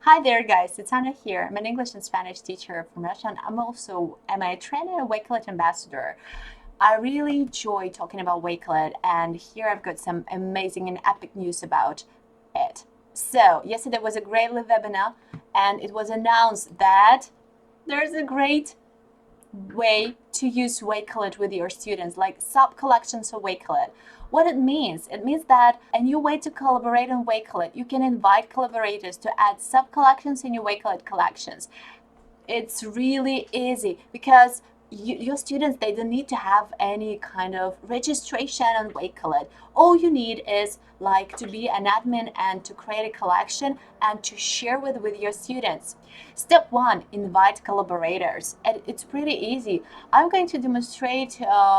Hi there guys, it's Anna here. I'm an English and Spanish teacher from Russia and I'm also a trainer and Wakelet ambassador. I really enjoy talking about Wakelet and here I've got some amazing and epic news about it. So yesterday was a great live webinar and it was announced that there's a great way to use Wakelet with your students, like Subcollections of Wakelet. What it means that a new way to collaborate on Wakelet. You can invite collaborators to add sub-collections in your Wakelet collections. It's really easy because your students, they don't need to have any kind of registration on Wakelet. All you need is like to be an admin and to create a collection and to share with your students. Step 1, invite collaborators. And it's pretty easy. I'm going to demonstrate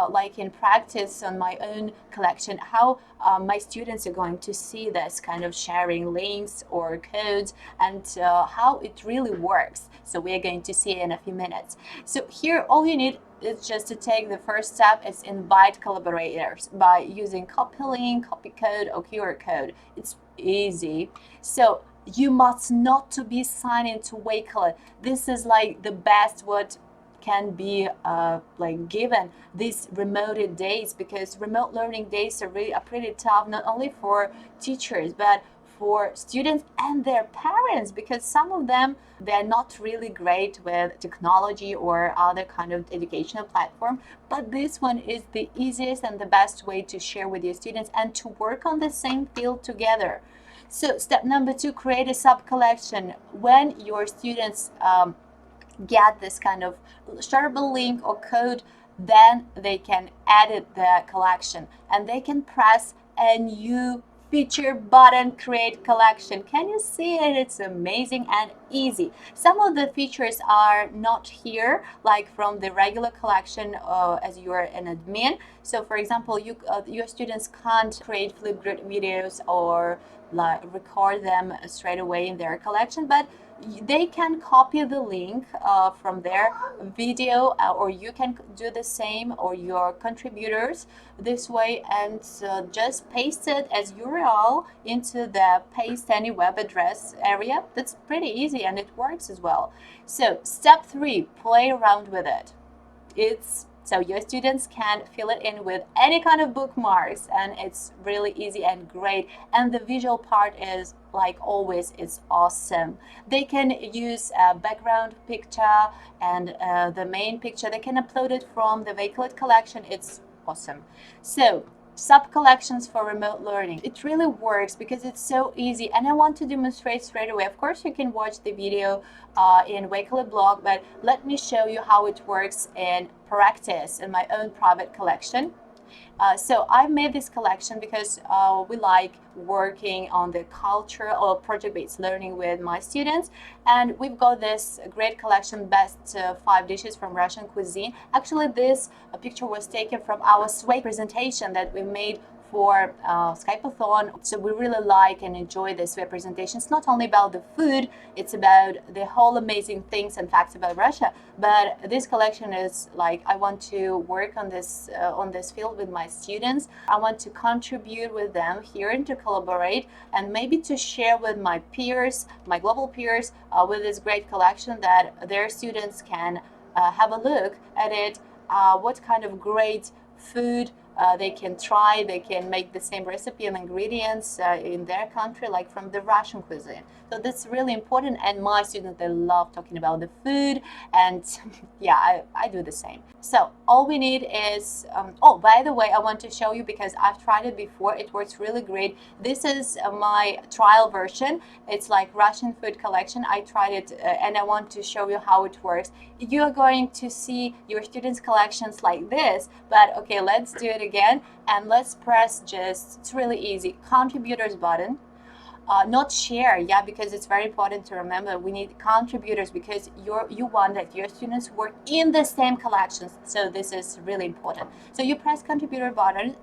like in practice on my own collection how my students are going to see this kind of sharing links or codes and how it really works. So we are going to see it in a few minutes. So here all you need is just to take the first step is invite collaborators by using copy link, copy code or QR code. It's easy. So you must not to be signed into Wakelet. This is like the best what can be like given these remote days, because remote learning days are pretty tough, not only for teachers but for students and their parents, because some of them, they're not really great with technology or other kind of educational platform, but this one is the easiest and the best way to share with your students and to work on the same field together. So step number 2, create a sub-collection. When your students get this kind of shareable link or code, then they can edit the collection and they can press a new feature button, create collection. Can you see it? It's amazing and easy. Some of the features are not here, like from the regular collection as you are an admin. So for example, your students can't create Flipgrid videos or like record them straight away in their collection, but they can copy the link from their video or you can do the same, or your contributors this way, and just paste it as URL into the paste any web address area. That's pretty easy and it works as well. So step 3, play around with it. So your students can fill it in with any kind of bookmarks and it's really easy and great. And the visual part is, like always, it's awesome. They can use a background picture and the main picture. They can upload it from the Wakelet collection. It's awesome. So sub-collections for remote learning. It really works because it's so easy and I want to demonstrate straight away. Of course, you can watch the video in Wakelet blog, but let me show you how it works in practice in my own private collection. So I made this collection because we like working on the culture or project-based learning with my students, and we've got this great collection, best 5 dishes from Russian cuisine. Actually, this picture was taken from our Sway presentation that we made for Skype-a-thon. So we really like and enjoy this representation. It's not only about the food, it's about the whole amazing things and facts about Russia, but this collection is like, I want to work on this field with my students. I want to contribute with them here and to collaborate and maybe to share with my peers, my global peers, with this great collection, that their students can have a look at it, what kind of great food they can try. They can make the same recipe and ingredients in their country, like from the Russian cuisine. So that's really important, and my students, they love talking about the food, and yeah, I do the same. So all we need is oh, by the way, I want to show you, because I've tried it before, it works really great. This is my trial version. It's like Russian food collection. I tried it and I want to show you how it works. You're going to see your students' collections like this, but okay, let's do it again and let's press it's really easy, contributors button. Not share, yeah, because it's very important to remember we need contributors, because you want that your students work in the same collections. So this is really important. So you press contributor button,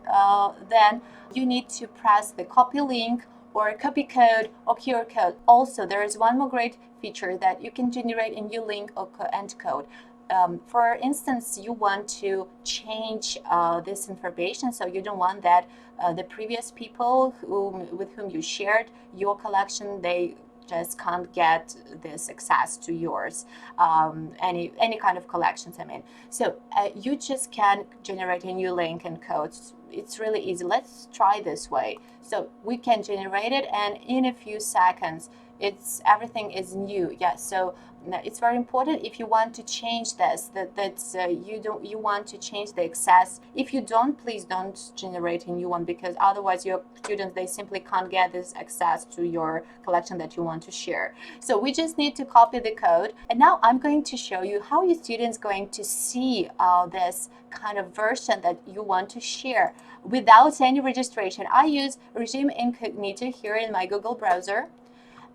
then you need to press the copy link or copy code or QR code. Also, there is one more great feature that you can generate a new link and code. For instance, you want to change this information, so you don't want that the previous people with whom you shared your collection, they just can't get this access to yours, any kind of collections, I mean. So you just can generate a new link and code. It's really easy. Let's try this way. So we can generate it, and in a few seconds everything is new. Yeah, so it's very important if you want to change this, you want to change the access. If you don't, please don't generate a new one, because otherwise your students, they simply can't get this access to your collection that you want to share. So we just need to copy the code, and now I'm going to show you how your students going to see this kind of version that you want to share without any registration. I use regime incognito here in my Google browser.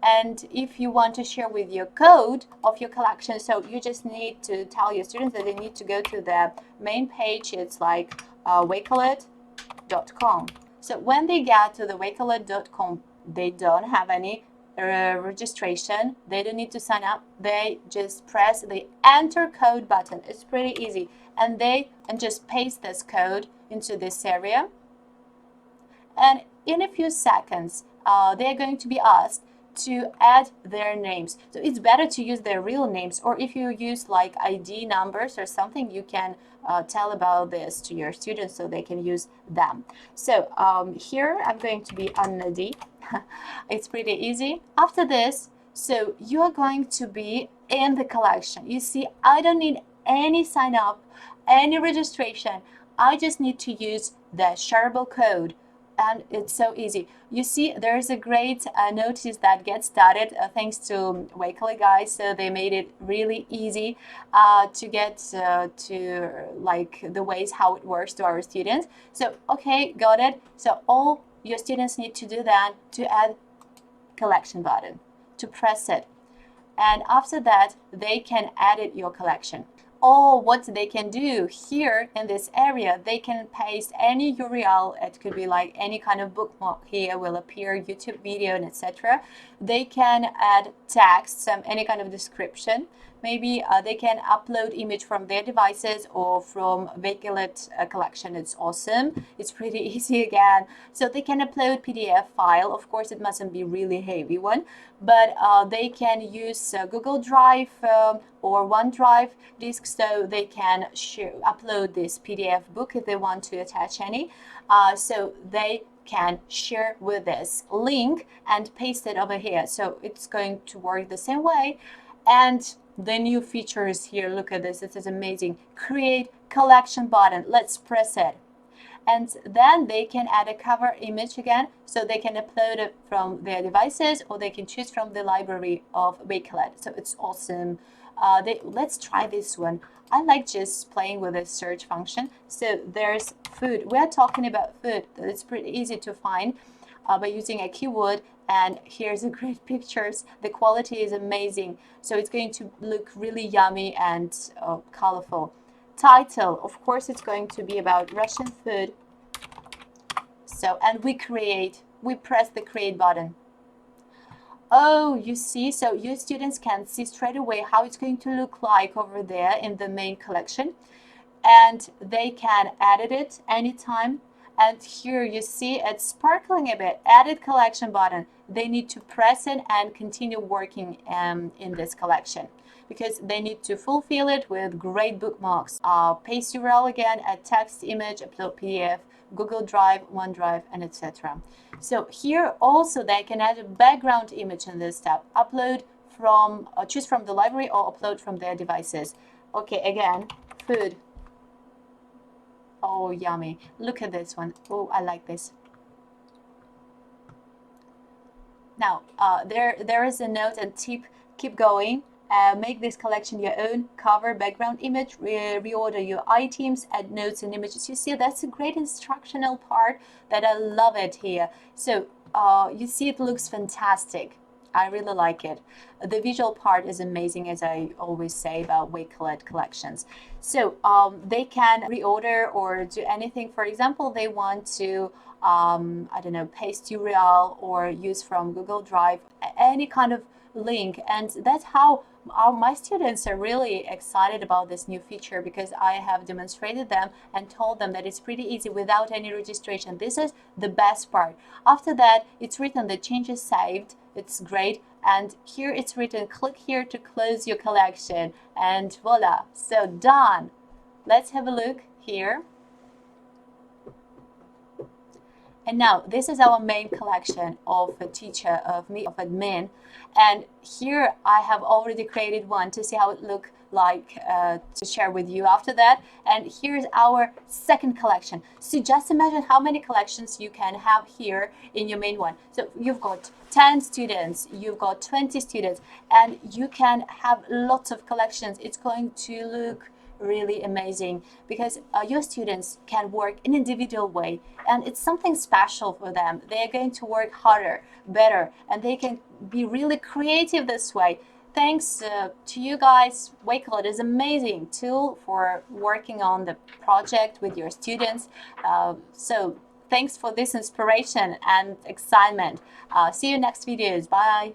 And if you want to share with your code of your collection, so you just need to tell your students that they need to go to the main page. It's like wakelet.com. So when they get to the wakelet.com, they don't have any registration. They don't need to sign up. They just press the enter code button. It's pretty easy. And just paste this code into this area. And in a few seconds, they're going to be asked to add their names. So it's better to use their real names, or if you use like ID numbers or something, you can tell about this to your students so they can use them. So here I'm going to be Anna D. It's pretty easy. After this, so you are going to be in the collection. You see, I don't need any sign up, any registration. I just need to use the shareable code. And it's so easy. You see, there is a great notice that gets started thanks to Wakelet guys. So they made it really easy to get to like the ways how it works to our students. So, okay, got it. So all your students need to do that to add collection button, to press it. And after that, they can edit your collection. Or what they can do here in this area, they can paste any URL. It could be like any kind of bookmark here will appear, YouTube video, and etc. They can add text, any kind of description. Maybe they can upload image from their devices or from Wakelet collection. It's awesome. It's pretty easy again. So they can upload PDF file. Of course, it mustn't be really heavy one, but they can use Google Drive or OneDrive disk, so they can upload this PDF book if they want to attach any. So they can share with this link and paste it over here. So it's going to work the same way. And the new features here, look at this, this is amazing. Create collection button, let's press it. And then they can add a cover image again, so they can upload it from their devices, or they can choose from the library of Wakelet. So it's awesome. Let's try this one. I like just playing with this search function. So there's food. We're talking about food. It's pretty easy to find by using a keyword. And here's a great pictures. The quality is amazing. So it's going to look really yummy and colorful. Title, of course, it's going to be about Russian food. So, and we press the create button. Oh, you see, so your students can see straight away how it's going to look like over there in the main collection. And they can edit it anytime. And here you see it's sparkling a bit. Edit collection button. They need to press it and continue working in this collection, because they need to fulfill it with great bookmarks. Paste URL again, add text, image, upload PDF, Google Drive, OneDrive, and etc. So here also they can add a background image in this tab. Upload from, choose from the library or upload from their devices. Okay, again, food. Oh, yummy. Look at this one. Oh, I like this. Now, there is a note and tip. Keep going. Make this collection your own. Cover, background image, reorder your items, add notes and images. You see, that's a great instructional part that I love it here. So you see, it looks fantastic. I really like it. The visual part is amazing, as I always say about Wakelet collections. So they can reorder or do anything. For example, they want to, I don't know, paste URL or use from Google Drive, any kind of link. And that's how my students are really excited about this new feature, because I have demonstrated them and told them that it's pretty easy without any registration. This is the best part. After that, it's written, the change is saved. It's great. And here it's written, click here to close your collection, and voila, so done. Let's have a look here. And now this is our main collection of a teacher, of me, of admin. And here I have already created one to see how it look like, to share with you after that. And here's our second collection. So just imagine how many collections you can have here in your main one. So you've got 10 students, you've got 20 students, and you can have lots of collections. It's going to look really amazing because your students can work in an individual way, and it's something special for them. They are going to work harder, better, and they can be really creative this way. Thanks to you guys, Wakelet is an amazing tool for working on the project with your students. So thanks for this inspiration and excitement. See you next videos. Bye.